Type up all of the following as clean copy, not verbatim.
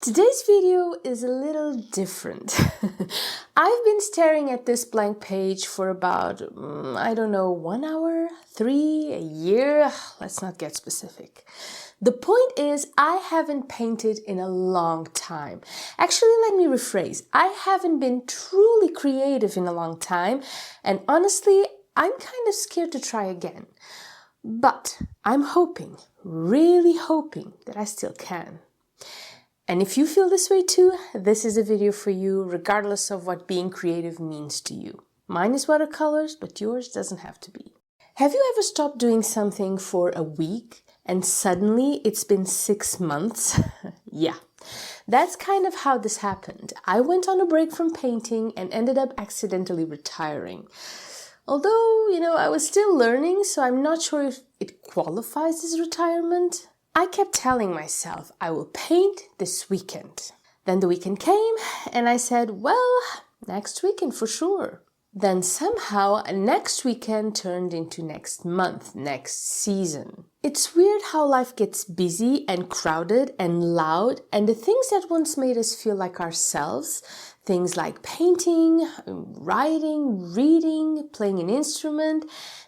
Today's video is a little different. I've been staring at this blank page for about, 1 hour, 3, a year, let's not get specific. The point is, I haven't painted in a long time. Actually, let me rephrase. I haven't been truly creative in a long time, and honestly, I'm kind of scared to try again. But I'm hoping, really hoping, that I still can. And if you feel this way too, this is a video for you, regardless of what being creative means to you. Mine is watercolors, but yours doesn't have to be. Have you ever stopped doing something for a week and suddenly it's been 6 months? Yeah, that's kind of how this happened. I went on a break from painting and ended up accidentally retiring. Although, I was still learning, so I'm not sure if it qualifies as retirement. I kept telling myself I will paint this weekend. Then the weekend came and I said, well, next weekend for sure. Then somehow next weekend turned into next month, next season. It's weird how life gets busy and crowded and loud, and the things that once made us feel like ourselves, things like painting, writing, reading, playing an instrument,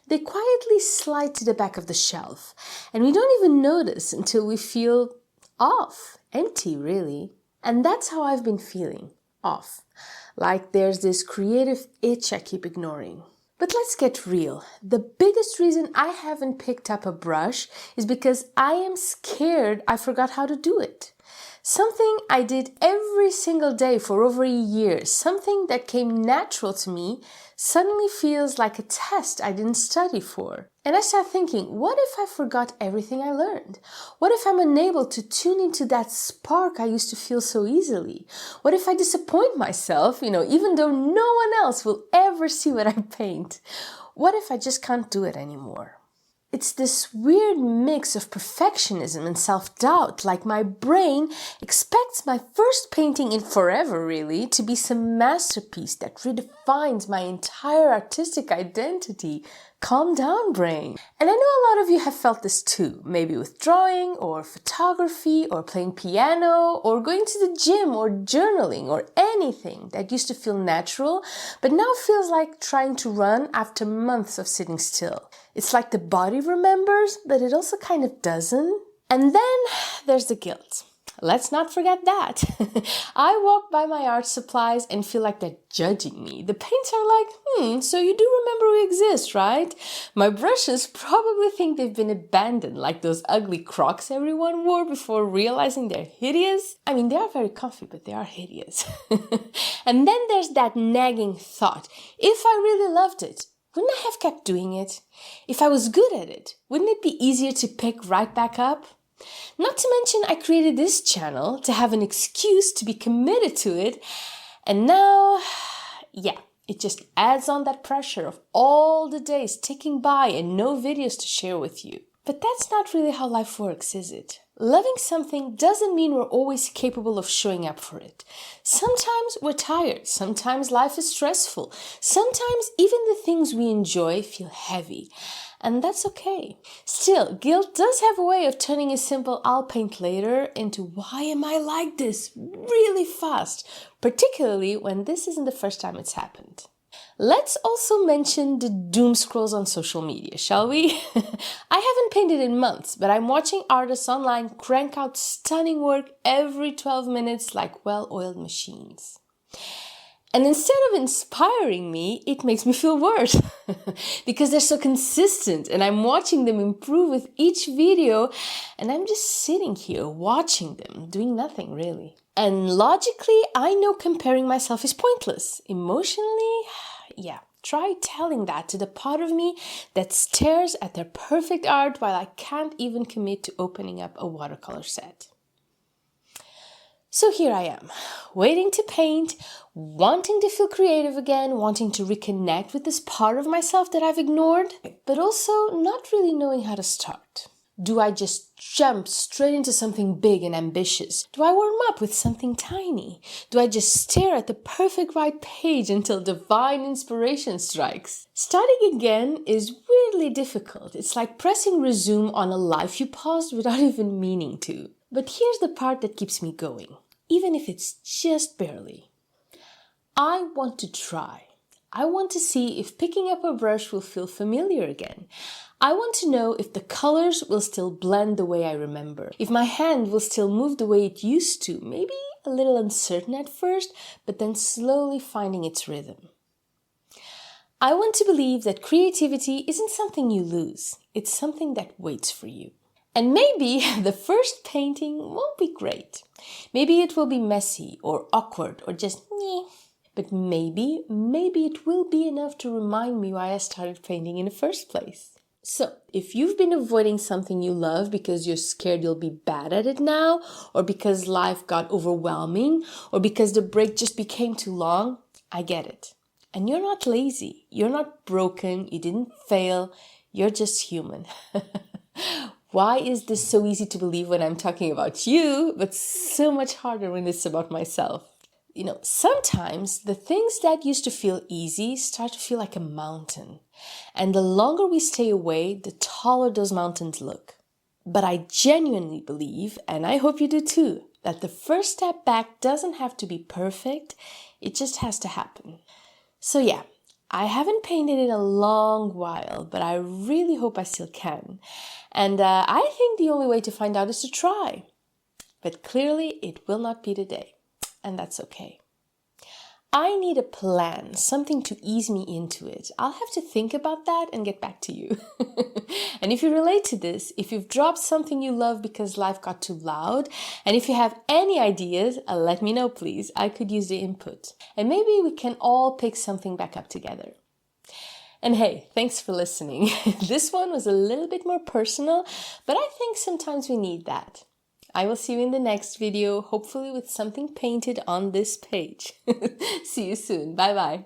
they quietly slide to the back of the shelf. And we don't even notice until we feel off, empty really. And that's how I've been feeling, off. Like there's this creative itch I keep ignoring. But let's get real. The biggest reason I haven't picked up a brush is because I am scared I forgot how to do it. Something I did every single day for over a year, something that came natural to me, suddenly feels like a test I didn't study for. And I start thinking, what if I forgot everything I learned? What if I'm unable to tune into that spark I used to feel so easily? What if I disappoint myself, even though no one else will ever see what I paint? What if I just can't do it anymore? It's this weird mix of perfectionism and self-doubt, like my brain expects my first painting in forever, really, to be some masterpiece that redefines my entire artistic identity. Calm down, brain. And I know a lot of you have felt this too, maybe with drawing or photography or playing piano or going to the gym or journaling or anything that used to feel natural, but now feels like trying to run after months of sitting still. It's like the body remembers, but it also kind of doesn't. And then there's the guilt. Let's not forget that. I walk by my art supplies and feel like they're judging me. The paints are like, so you do remember we exist, right? My brushes probably think they've been abandoned, like those ugly Crocs everyone wore before realizing they're hideous. I mean, they are very comfy, but they are hideous. And then there's that nagging thought. If I really loved it, wouldn't I have kept doing it? If I was good at it, wouldn't it be easier to pick right back up? Not to mention, I created this channel to have an excuse to be committed to it. And now, it just adds on that pressure of all the days ticking by and no videos to share with you. But that's not really how life works, is it? Loving something doesn't mean we're always capable of showing up for it. Sometimes we're tired, sometimes life is stressful, sometimes even the things we enjoy feel heavy. And that's okay. Still, guilt does have a way of turning a simple "I'll paint later" into "why am I like this?" really fast, particularly when this isn't the first time it's happened. Let's also mention the doom scrolls on social media, shall we? I haven't painted in months, but I'm watching artists online crank out stunning work every 12 minutes like well-oiled machines. And instead of inspiring me, it makes me feel worse because they're so consistent and I'm watching them improve with each video and I'm just sitting here watching them, doing nothing really. And logically, I know comparing myself is pointless. Emotionally, try telling that to the part of me that stares at their perfect art while I can't even commit to opening up a watercolor set. So here I am, waiting to paint, wanting to feel creative again, wanting to reconnect with this part of myself that I've ignored, but also not really knowing how to start. Do I just jump straight into something big and ambitious? Do I warm up with something tiny? Do I just stare at the perfect right page until divine inspiration strikes? Starting again is weirdly difficult. It's like pressing resume on a life you paused without even meaning to. But here's the part that keeps me going. even if it's just barely. I want to try. I want to see if picking up a brush will feel familiar again. I want to know if the colors will still blend the way I remember. If my hand will still move the way it used to, maybe a little uncertain at first, but then slowly finding its rhythm. I want to believe that creativity isn't something you lose. It's something that waits for you. And maybe the first painting won't be great. Maybe it will be messy or awkward or just meh. But maybe it will be enough to remind me why I started painting in the first place. So, if you've been avoiding something you love because you're scared you'll be bad at it now, or because life got overwhelming, or because the break just became too long, I get it. And you're not lazy, you're not broken, you didn't fail, you're just human. Why is this so easy to believe when I'm talking about you, but so much harder when it's about myself? Sometimes the things that used to feel easy start to feel like a mountain. And the longer we stay away, the taller those mountains look. But I genuinely believe, and I hope you do too, that the first step back doesn't have to be perfect. It just has to happen. So yeah, I haven't painted in a long while, but I really hope I still can. And I think the only way to find out is to try. But clearly it will not be today. And that's okay. I need a plan, something to ease me into it. I'll have to think about that and get back to you. And if you relate to this, if you've dropped something you love because life got too loud, and if you have any ideas, let me know, please. I could use the input. And maybe we can all pick something back up together. And hey, thanks for listening. This one was a little bit more personal, but I think sometimes we need that. I will see you in the next video, hopefully with something painted on this page. See you soon. Bye bye.